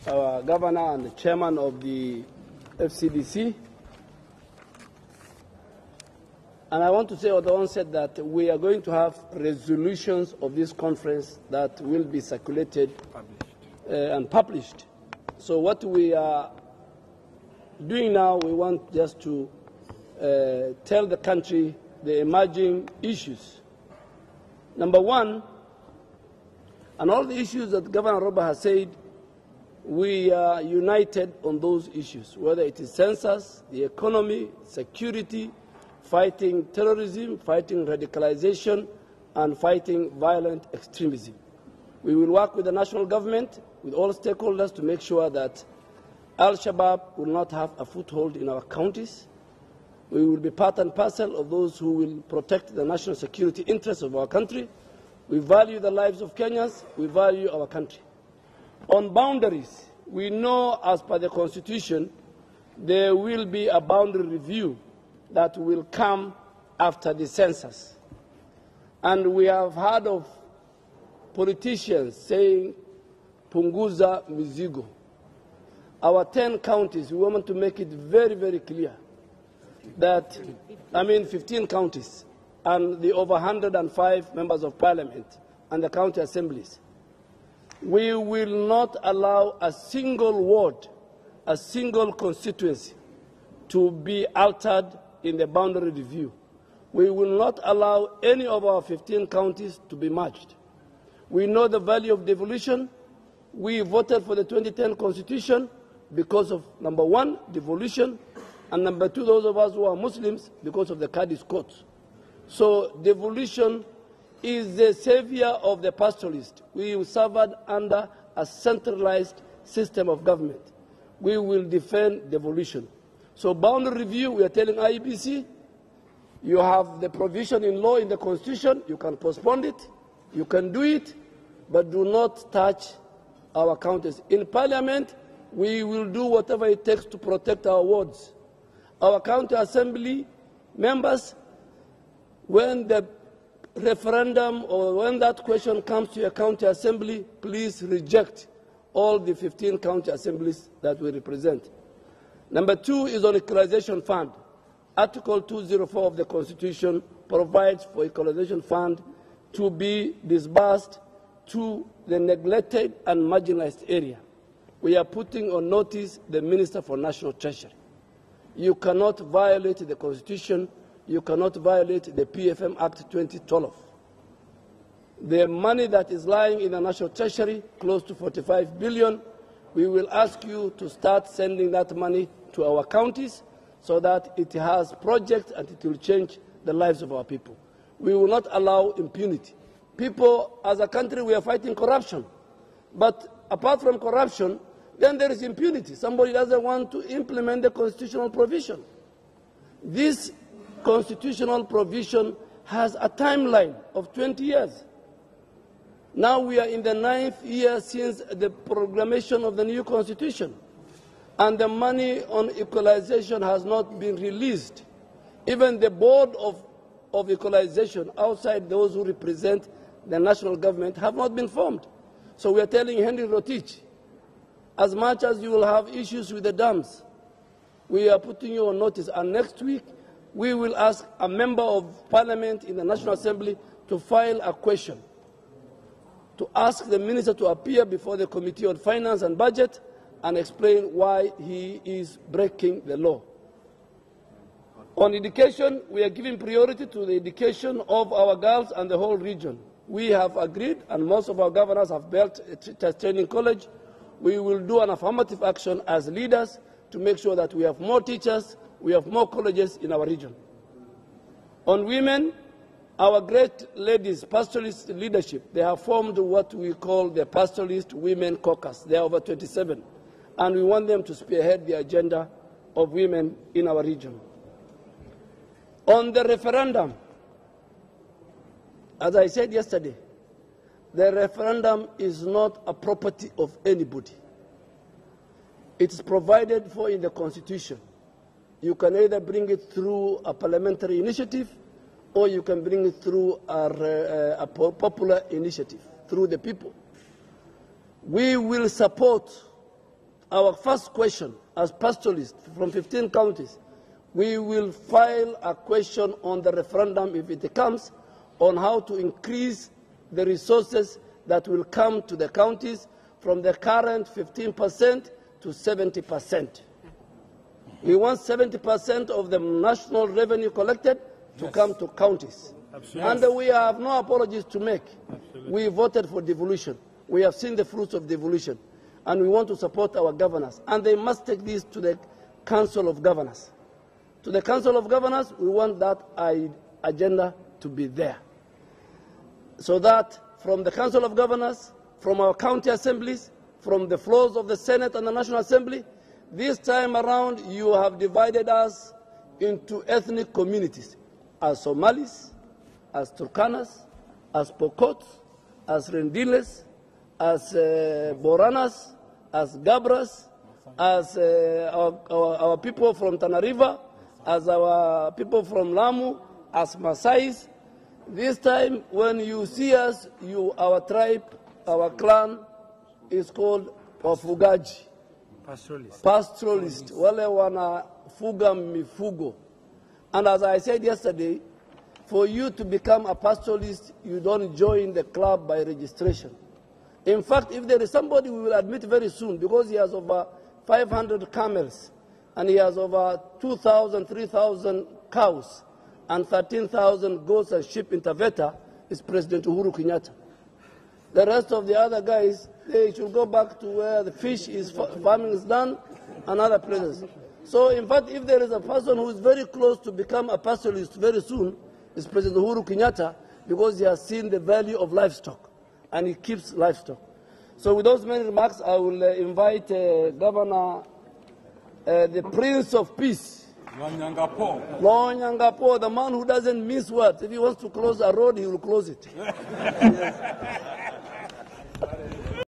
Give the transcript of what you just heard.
our governor and the chairman of the FCDC. And I want to say at the onset that we are going to have resolutions of this conference that will be circulated and published. So what we are doing now, we want just to tell the country the emerging issues. Number one, and all the issues that Governor Roba has said, we are united on those issues, whether it is census, the economy, security, fighting terrorism, fighting radicalization, and fighting violent extremism. We will work with the national government, with all stakeholders, to make sure that Al-Shabaab will not have a foothold in our counties. We will be part and parcel of those who will protect the national security interests of our country. We value the lives of Kenyans. We value our country. On boundaries, we know, as per the Constitution, there will be a boundary review that will come after the census. And we have heard of politicians saying, punguza mizigo. Our 10 counties, we want to make it very, very clear that, 15 counties, and the over 105 members of parliament and the county assemblies. We will not allow a single ward, a single constituency to be altered in the boundary review. We will not allow any of our 15 counties to be merged. We know the value of devolution. We voted for the 2010 Constitution because of, number one, devolution, and number two, those of us who are Muslims, because of the Qadi's court. So devolution is the savior of the pastoralist. We suffered under a centralized system of government. We will defend devolution. So boundary review, we are telling IEBC, you have the provision in law in the Constitution, you can postpone it, you can do it, but do not touch our counties. In Parliament, we will do whatever it takes to protect our wards. Our county assembly members, when the referendum or when that question comes to your county assembly, please reject all the 15 county assemblies that we represent. Number two is on equalization fund. Article 204 of the Constitution provides for equalization fund to be disbursed to the neglected and marginalized area. We are putting on notice the Minister for National Treasury. You cannot violate the Constitution. You cannot violate the PFM Act 2012. The money that is lying in the National Treasury, close to 45 billion, we will ask you to start sending that money to our counties so that it has projects and it will change the lives of our people. We will not allow impunity. People, as a country, we are fighting corruption. But apart from corruption, then there is impunity. Somebody doesn't want to implement the constitutional provision. This constitutional provision has a timeline of 20 years. Now we are in the 9th year since the proclamation of the new constitution, and the money on equalization has not been released. Even the board of equalization, outside those who represent the national government, have not been formed. So we are telling Henry Rotich, as much as you will have issues with the dams, we are putting you on notice, and next week we will ask a member of parliament in the National Assembly to file a question to ask the minister to appear before the Committee on Finance and Budget and explain why he is breaking the law. On education, we are giving priority to the education of our girls and the whole region. We have agreed, and most of our governors have built a teachers training college. We will do an affirmative action as leaders to make sure that we have more teachers, we have more colleges in our region. On women, our great ladies, pastoralist leadership, they have formed what we call the Pastoralist Women Caucus. They are over 27. And we want them to spearhead the agenda of women in our region. On the referendum, as I said yesterday, the referendum is not a property of anybody. It is provided for in the Constitution. You can either bring it through a parliamentary initiative, or you can bring it through a popular initiative, through the people. We will support our first question as pastoralists from 15 counties, we will file a question on the referendum if it comes on how to increase the resources that will come to the counties from the current 15% to 70%. We want 70% of the national revenue collected to come to counties. Absolutely. And we have no apologies to make. Absolutely. We voted for devolution. We have seen the fruits of devolution. And we want to support our governors. And they must take this to the Council of Governors. To the Council of Governors, we want that agenda to be there. So that from the Council of Governors, from our county assemblies, from the floors of the Senate and the National Assembly, this time around you have divided us into ethnic communities, as Somalis, as Turkanas, as Pokots, as Rendiles, as Boranas, as Gabras, as our people from Tana River, as our people from Lamu, as Masais. This time, when you see us, our tribe, our clan is called Wafugaji. Pastoralist. Wale wana fuga mifugo. And as I said yesterday, for you to become a pastoralist, you don't join the club by registration. In fact, if there is somebody we will admit very soon, because he has over 500 camels, and he has over 2,000, 3,000 cows, and 13,000 goats and sheep in Taveta, is President Uhuru Kenyatta. The rest of the other guys, they should go back to where the fish is, farming is done, and other places. So, in fact, if there is a person who is very close to become a pastoralist very soon, is President Uhuru Kenyatta, because he has seen the value of livestock, and he keeps livestock. So, with those many remarks, I will invite Governor, the Prince of Peace, Lonyangapo, the man who doesn't miss words. If he wants to close a road, he will close it. Yes.